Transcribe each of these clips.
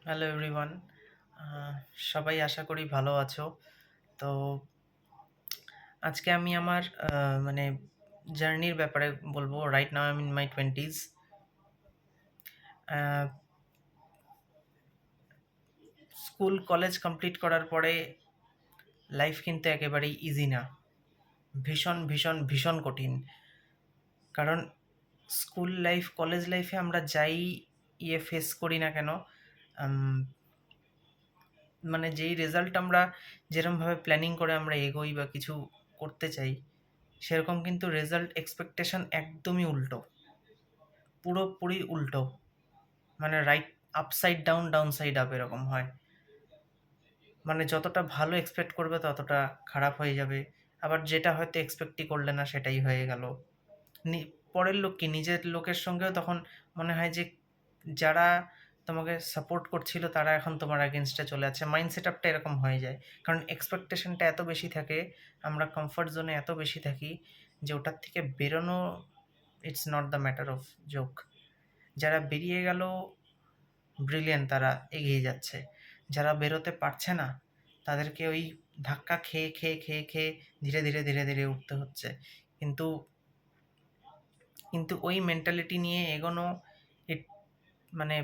Hello everyone. সবাই আশা করি ভালো আছো। তো আজকে আমি আমার মানে জার্নির ব্যাপারে বলবো। Right now I am in my 20s। School college complete করার পরে লাইফ কিন্তু একেবারেই ইজি না। ভীষণ ভীষণ ভীষণ কঠিন। কারণ স্কুল লাইফ কলেজ লাইফে আমরা যাই ফেস করি না কেন, উম, মানে যেই রেজাল্ট আমরা যেরমভাবে প্ল্যানিং করে আমরা এগোই বা কিছু করতে চাই, সেরকম কিন্তু রেজাল্ট এক্সপেকটেশন একদমই উল্টো। পুরোপুরি উল্টো। মানে right, upside down, down side up এরকম হয়। মানে যতটা ভালো এক্সপেক্ট করবে ততটা খারাপ হয়ে যাবে। আবার যেটা হয়তো এক্সপেক্টই করলে না সেটাই হয়ে গেল। পরের লোক কি, নিজের লোকের সঙ্গেও তখন মনে হয় যে যারা তোমাকে সাপোর্ট করছিল তারা এখন তোমার এগেনস্টে চলে যাচ্ছে। মাইন্ড সেট আপটা এরকম হয়ে যায়। কারণ এক্সপেকটেশনটা এত বেশি থাকে, আমরা কমফর্ট জোনে এত বেশি থাকি যে ওটার থেকে বেরোনো, it's not the matter of joke. যারা বেরিয়ে গেল ব্রিলিয়ান্ট, তারা এগিয়ে যাচ্ছে। যারা বেরোতে পারছে না তাদেরকে ওই ধাক্কা খেয়ে খেয়ে খেয়ে খেয়ে ধীরে ধীরে ধীরে ধীরে উঠতে হচ্ছে। কিন্তু কিন্তু ওই মেন্টালিটি নিয়ে এগোনো, ইট মানে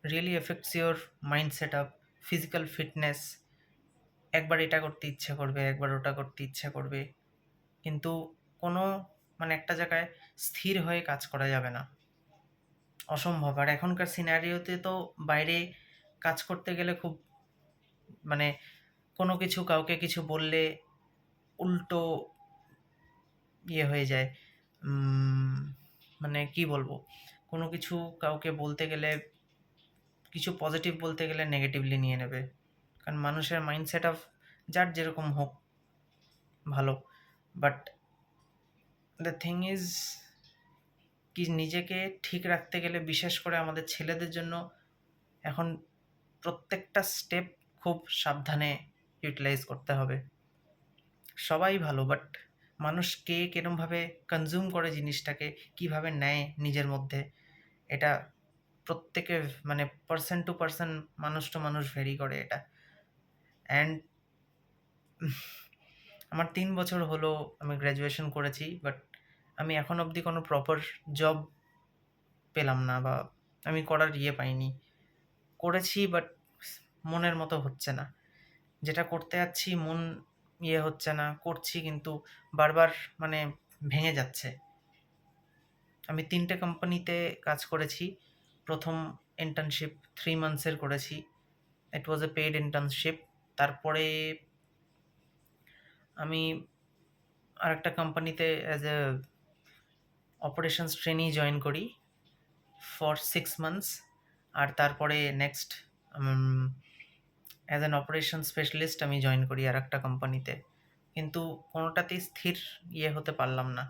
really effects your mind set up, physical fitness. একবার এটা করতে ইচ্ছে করবে, একবার ওটা করতে ইচ্ছে করবে, কিন্তু কোনো মানে একটা জায়গায় স্থির হয়ে কাজ করা যাবে না। অসম্ভব। আর এখনকার সিনারিওতে তো বাইরে কাজ করতে গেলে খুব মানে কোনো কিছু কাউকে কিছু বললে উল্টো হয়ে যায়। উম, মানে কি বলবো, কোনো কিছু কাউকে বলতে গেলে, কিছু পজিটিভ বলতে গেলে নেগেটিভলি নিয়ে নেবে। কারণ মানুষের মাইন্ড সেট আপ যার যেরকম হোক ভালো, বাট দ্য থিং ইজ কি, নিজেকে ঠিক রাখতে গেলে বিশেষ করে আমাদের ছেলেদের জন্য এখন প্রত্যেকটা স্টেপ খুব সাবধানে ইউটিলাইজ করতে হবে। সবাই ভালো, বাট মানুষ কে কিরমভাবে কনজিউম করে জিনিসটাকে, কিভাবে নেয় নিজের মধ্যে, এটা প্রত্যেকে মানে পার্সন টু পার্সন, মানুষ টু মানুষ ভেরি করে এটা। অ্যান্ড আমার ৩ বছর হলো আমি গ্র্যাজুয়েশন করেছি, বাট আমি এখন অবধি কোনো প্রপার জব পেলাম না, বা আমি করার পাইনি। করেছি বাট মনের মতো হচ্ছে না। যেটা করতে যাচ্ছি মন হচ্ছে না, করছি কিন্তু বারবার মানে ভেঙে যাচ্ছে। আমি ৩টে কোম্পানিতে কাজ করেছি। প্রথম ইন্টার্নশিপ 3 মান্থসের করেছি। ইট ওয়াজ এ পেইড ইন্টার্নশিপ। তারপরে আমি আরেকটা কোম্পানিতে as a operations trainee join করি ফর 6 মান্থস। আর তারপরে next as an operation specialist আমি জয়েন করি আর একটা কোম্পানিতে। কিন্তু কোনোটাতেই স্থির হতে পারলাম না।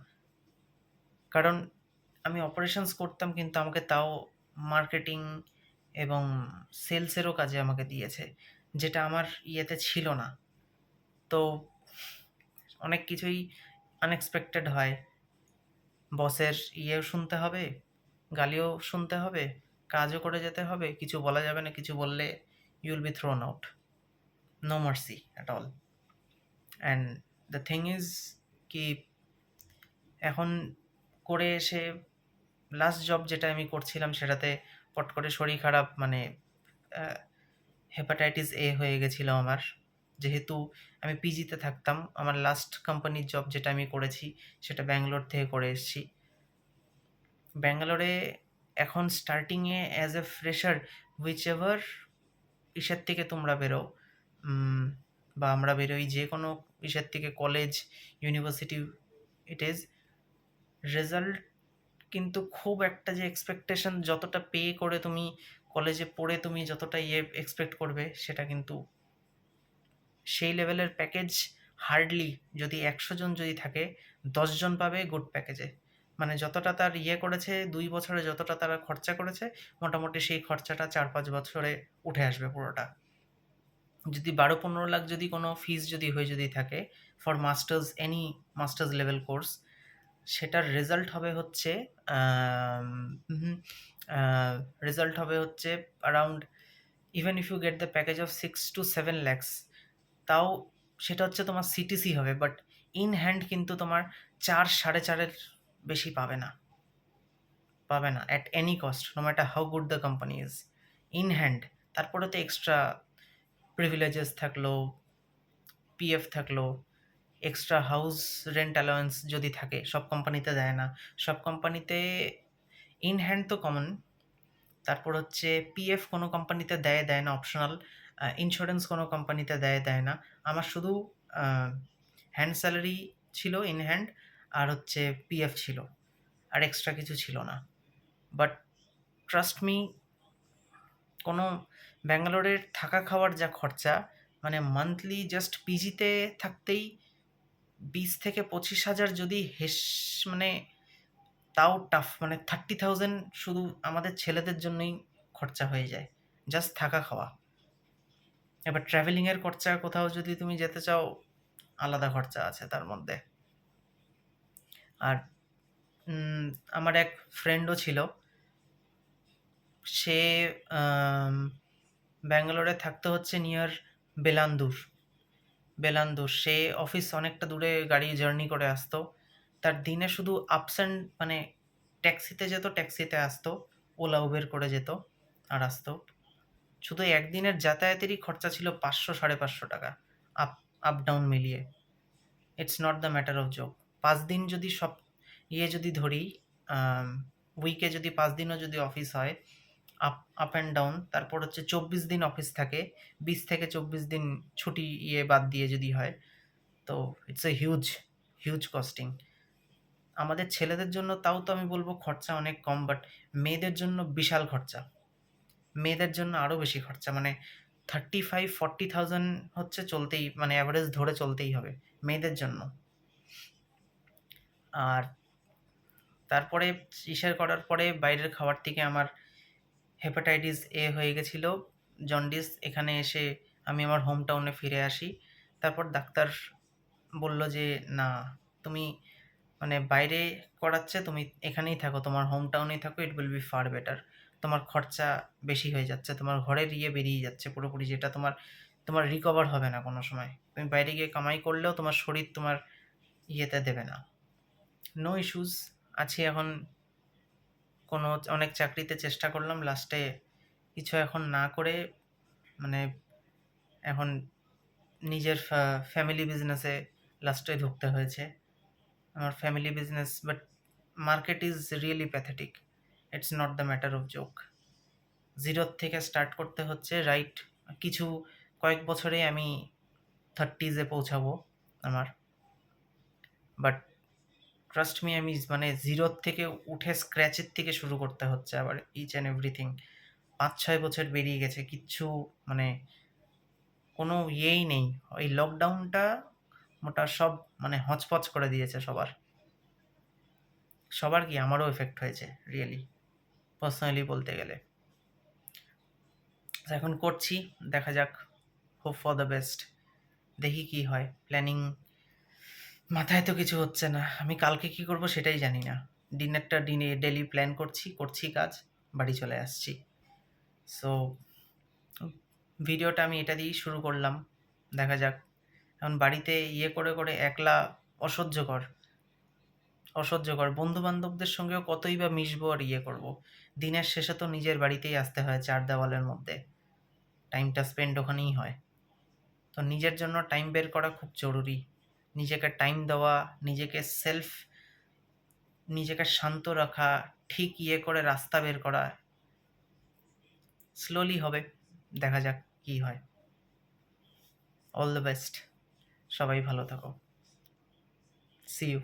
কারণ আমি অপারেশনস করতাম কিন্তু আমাকে তাও মার্কেটিং এবং সেলসেরও কাজে আমাকে দিয়েছে, যেটা আমার ছিল না। তো অনেক কিছুই আনএক্সপেক্টেড হয়। বসের শুনতে হবে, গালিও শুনতে হবে, কাজও করে যেতে হবে, কিছু বলা যাবে না, কিছু বললে you will be thrown out. No mercy at all. And the thing is কি, এখন করে এসে লাস্ট জব যেটা আমি করছিলাম সেটাতে পট করে শরীর খারাপ, মানে হেপাটাইটিস হয়ে গেছিলো আমার। যেহেতু আমি পিজিতে থাকতাম, আমার লাস্ট কোম্পানির জব যেটা আমি করেছি সেটা ব্যাঙ্গালোর থেকে করে এসেছি। ব্যাঙ্গালোরে এখন স্টার্টিংয়ে as a fresher, whichever ইসের থেকে তোমরা বেরো, বা আমরা বেরোই যে কোনো ইসের থেকে, college, university, it is result কিন্তু খুব একটা যে এক্সপেকটেশন, যতটা পে করে তুমি কলেজে পড়ে তুমি যতটা এক্সপেক্ট করবে, সেটা কিন্তু সেই লেভেলের প্যাকেজ হার্ডলি, যদি ১০০ জন যদি থাকে ১০ জন পাবে গুড প্যাকেজে। মানে যতটা তার করেছে ২ বছরে, যতটা তারা খরচা করেছে, মোটামুটি সেই খরচাটা ৪-৫ বছরে উঠে আসবে পুরোটা। যদি ১২-১৫ লাখ যদি কোনো ফিস যদি হয়ে যদি থাকে for masters, any masters level course, সেটার রেজাল্ট হবে হচ্ছে রেজাল্ট হবে হচ্ছে around, even if you get the package of 6 to 7 lakhs, তাও সেটা হচ্ছে তোমার সিটিসি হবে, বাট ইন হ্যান্ড কিন্তু তোমার 4-4.5-এর বেশি পাবে না at any cost, no matter how good the company is. In hand, তারপরে তো এক্সট্রা প্রিভিলেজেস থাকলো, পিএফ থাকলো, এক্সট্রা হাউস রেন্ট অ্যালাওয়েন্স যদি থাকে, সব কোম্পানিতে দেয় না। সব কোম্পানিতে ইন হ্যান্ড তো কমন, তারপর হচ্ছে পিএফ কোনো কোম্পানিতে দেয় না, অপশনাল। ইন্স্যুরেন্স কোনো কোম্পানিতে দেয় না। আমার শুধু হ্যান্ড স্যালারি ছিল ইন হ্যান্ড, আর হচ্ছে পিএফ ছিল, আর এক্সট্রা কিছু ছিল না। বাট ট্রাস্ট মি, কোনো ব্যাঙ্গালোরের থাকা খাওয়ার যা খরচা, মানে মান্থলি জাস্ট পিজিতে থাকতেই 20 থেকে 25 হাজার, যদি মানে তাও টাফ, মানে 30,000 শুধু আমাদের ছেলেদের জন্যই খরচা হয়ে যায়, জাস্ট থাকা খাওয়া। এবার ট্রাভেলিংয়ের খরচা, কোথাও যদি তুমি যেতে চাও, আলাদা খরচা আছে তার মধ্যে। আর উম, আমার এক ফ্রেন্ডও ছিল, সে ব্যাঙ্গালোরে থাকতে হচ্ছে নিয়ার বেলান্দুর। সে অফিস অনেকটা দূরে গাড়ি জার্নি করে আসতো। তার দিনে শুধু আপস অ্যান্ড, মানে ট্যাক্সিতে যেত, ট্যাক্সিতে আসতো, ওলা উবের করে যেত আর আসতো। শুধু একদিনের যাতায়াতেরই খরচা ছিল 500-550 টাকা, আপ আপ ডাউন মিলিয়ে। It's not the matter of joke. 5 দিন যদি সব যদি ধরি, উইকে যদি 5 দিনও যদি অফিস হয়, আপ আপ অ্যান্ড ডাউন, তারপর হচ্ছে 24 দিন অফিস থাকে, 20 থেকে 24 দিন ছুটি বাদ দিয়ে যদি হয়, তো it's a huge huge costing. আমাদের ছেলেদের জন্য তাও তো আমি বলবো খরচা অনেক কম, বাট মেয়েদের জন্য বিশাল খরচা। মেয়েদের জন্য আরও বেশি খরচা, মানে 35-40,000 হচ্ছে চলতেই, মানে অ্যাভারেজ ধরে চলতেই হবে মেয়েদের জন্য। আর তারপরে করার পরে বাইরের খাবার থেকে আমার হেপাটাইটিস এ হয়ে গেছিলো, জন্ডিস। এখানে এসে আমি আমার হোম টাউনে ফিরে আসি। তারপর ডাক্তার বলল যে, না, তুমি মানে বাইরে করাচ্ছে, তুমি এখানেই থাকো, তোমার হোম টাউনেই থাকো, it will be far better. তোমার খরচা বেশি হয়ে যাচ্ছে, তোমার ঘরের বেরিয়ে যাচ্ছে পুরোপুরি, যেটা তোমার তোমার রিকভার হবে না কোনো সময়। তুমি বাইরে গিয়ে কামাই করলেও তোমার শরীর তোমার দেবে না। নো ইস্যুস, আছি এখন। কোনো অনেক চাকরিতে চেষ্টা করলাম, লাস্টে কিছু এখন না করে, মানে এখন নিজের ফ্যামিলি বিজনেসে লাস্টে ঢুকতে হয়েছে। আমার family business, but market is really pathetic. It's not the matter of joke. জিরোর থেকে স্টার্ট করতে হচ্ছে, রাইট? কিছু কয়েক বছরে আমি 30s পৌঁছাবো আমার, বাট ট্রাস্ট মি, আমি মানে জিরোর থেকে উঠে স্ক্র্যাচের থেকে শুরু করতে হচ্ছে আবার ইচ অ্যান্ড এভরিথিং। 5-6 বছর বেরিয়ে গেছে, কিচ্ছু মানে কোনো নেই। ওই লকডাউনটা মোটা সব মানে হচপচ করে দিয়েছে সবার কি, আমারও এফেক্ট হয়েছে রিয়েলি, পার্সোনালি বলতে গেলে। এখন করছি, দেখা যাক, হোপ ফর দ্য বেস্ট। দেখি কি হয়, প্ল্যানিং মাথায় তো কিছু হচ্ছে না। আমি কালকে কি করব সেটাই জানি না। ডেলি প্ল্যান করছি কাজ, বাড়ি চলে আসছি। সো ভিডিওটা আমি এটা দিয়েই শুরু করলাম, দেখা যাক। এখন বাড়িতে করে একলা অসহ্যকর। বন্ধু বান্ধবদের সঙ্গেও কতই বা মিশবো আর করব। দিনের শেষে তো নিজের বাড়িতেই আসতে হয়, 4 দেওয়ালের মধ্যে। টাইমটা স্পেন্ড ওখানেই হয়। তো নিজের জন্য টাইম বের করা খুব জরুরি। নিজেকে টাইম দেওয়া, নিজেকে শান্ত রাখা, ঠিক করে রাস্তা বের করা। স্লোলি হবে, দেখা যাক কি হয়। অল দ্য বেস্ট, সবাই ভালো থাকো। See you.